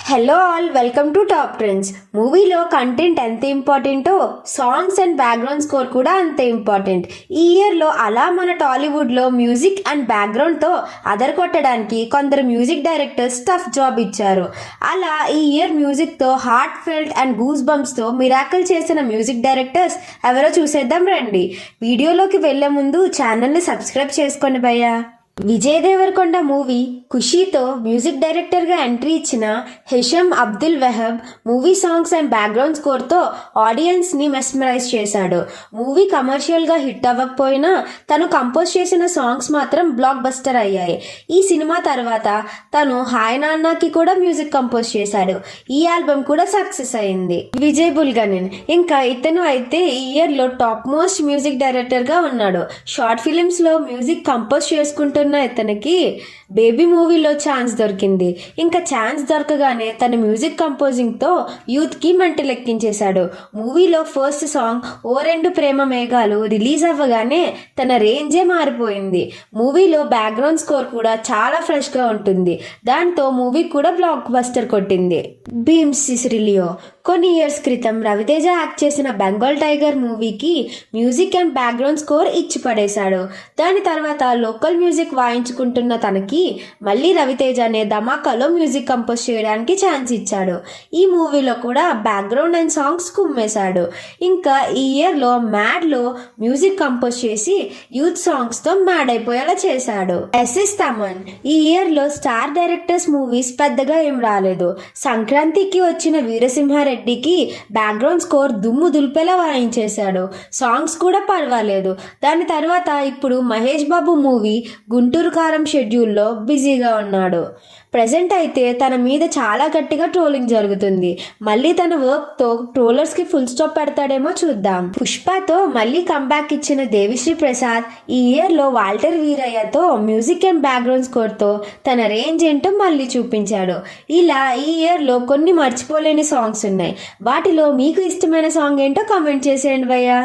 Hello all, welcome to top trends. మూవీలో content ఎంత ఇంపార్టెంటో సాంగ్స్ అండ్ బ్యాక్గ్రౌండ్ స్కోర్ కూడా అంతే ఇంపార్టెంట్. ఈ ఇయర్లో అలా మన టాలీవుడ్లో మ్యూజిక్ అండ్ బ్యాక్గ్రౌండ్తో అదరగొట్టడానికి కొందరు మ్యూజిక్ డైరెక్టర్స్ టఫ్ జాబ్ ఇచ్చారు. అలా ఈ ఇయర్ మ్యూజిక్తో హార్ట్ ఫెల్ట్ అండ్ గూస్ బంప్స్తో మిరాకిల్ చేసిన మ్యూజిక్ డైరెక్టర్స్ ఎవరో చూసేద్దాం రండి. వీడియోలోకి వెళ్లే ముందు ఛానల్ని సబ్స్క్రైబ్ చేసుకోండి భయ్యా. విజయ్ దేవరకొండ మూవీ ఖుషీతో మ్యూజిక్ డైరెక్టర్గా ఎంట్రీ ఇచ్చిన Hesham Abdul Wahab movie songs and బ్యాక్గ్రౌండ్ స్కోర్తో ఆడియన్స్ని మెస్మరైజ్ చేశాడు. మూవీ కమర్షియల్గా హిట్ అవ్వకపోయినా తను కంపోజ్ చేసిన సాంగ్స్ మాత్రం బ్లాక్ బస్టర్ అయ్యాయి. ఈ సినిమా తర్వాత తను హాయ్ నాన్నకి కూడా మ్యూజిక్ కంపోజ్ చేశాడు. ఈ ఆల్బమ్ కూడా సక్సెస్ అయింది. విజయ్ బుల్గనెన్ ఇంకా ఇతను అయితే ఈ ఇయర్లో టాప్ మోస్ట్ మ్యూజిక్ డైరెక్టర్గా ఉన్నాడు. షార్ట్ ఫిలిమ్స్లో మ్యూజిక్ కంపోజ్ చేసుకుంటూ ఇతనికి బేబీ మూవీలో ఛాన్స్ దొరికింది. ఇంకా ఛాన్స్ దొరకగానే తన మ్యూజిక్ కంపోజింగ్తో యూత్కి మంటలెక్కించేశాడు. మూవీలో ఫస్ట్ సాంగ్ ఓ రెండు ప్రేమ మేఘాలు రిలీజ్ అవ్వగానే తన రేంజే మారిపోయింది. మూవీలో బ్యాక్గ్రౌండ్ స్కోర్ కూడా చాలా ఫ్రెష్గా ఉంటుంది. దాంతో మూవీ కూడా బ్లాక్ బస్టర్ కొట్టింది. భీమ్ సిసిలియో కొన్ని ఇయర్స్ క్రితం రవితేజ యాక్ట్ చేసిన బెంగాల్ టైగర్ మూవీకి మ్యూజిక్ అండ్ బ్యాక్గ్రౌండ్ స్కోర్ ఇచ్చి పడేశాడు. దాని తర్వాత లోకల్ మ్యూజిక్ వాయించుకుంటున్న తనకి మళ్ళీ రవితేజనే ధమాకాలో మ్యూజిక్ కంపోజ్ చేయడానికి ఛాన్స్ ఇచ్చాడు. ఈ మూవీలో కూడా బ్యాక్గ్రౌండ్ అండ్ సాంగ్స్ కుమ్మేశాడు. ఇంకా ఈ ఇయర్లో మ్యాడ్లో మ్యూజిక్ కంపోజ్ చేసి యూత్ సాంగ్స్తో మ్యాడ్ అయిపోయేలా చేశాడు. ఎస్ఎస్ తమన్ ఈ ఇయర్లో స్టార్ డైరెక్టర్స్ మూవీస్ పెద్దగా ఏం రాలేదు. సంక్రాంతికి వచ్చిన వీరసింహారెడ్డికి బ్యాక్గ్రౌండ్ స్కోర్ దుమ్ము దులిపేలా వాయించేశాడు. సాంగ్స్ కూడా పర్వాలేదు. దాని తర్వాత ఇప్పుడు మహేష్ బాబు మూవీ గుంటూరు కారం షెడ్యూల్లో బిజీగా ఉన్నాడు. ప్రజెంట్ అయితే తన మీద చాలా గట్టిగా ట్రోలింగ్ జరుగుతుంది. మళ్ళీ తన వర్క్తో ట్రోలర్స్కి ఫుల్ స్టాప్ పెడతాడేమో చూద్దాం. పుష్పతో మళ్ళీ కంబ్యాక్ ఇచ్చిన దేవిశ్రీ ప్రసాద్ ఈ ఇయర్లో వాల్టర్ వీరయ్యతో మ్యూజిక్ అండ్ బ్యాక్గ్రౌండ్ స్కోర్తో తన రేంజ్ ఏంటో మళ్ళీ చూపించాడు. ఇలా ఈ ఇయర్లో కొన్ని మర్చిపోలేని సాంగ్స్ ఉన్నాయి. వాటిలో మీకు ఇష్టమైన సాంగ్ ఏంటో కామెంట్ చేసేయండి భయ్యా.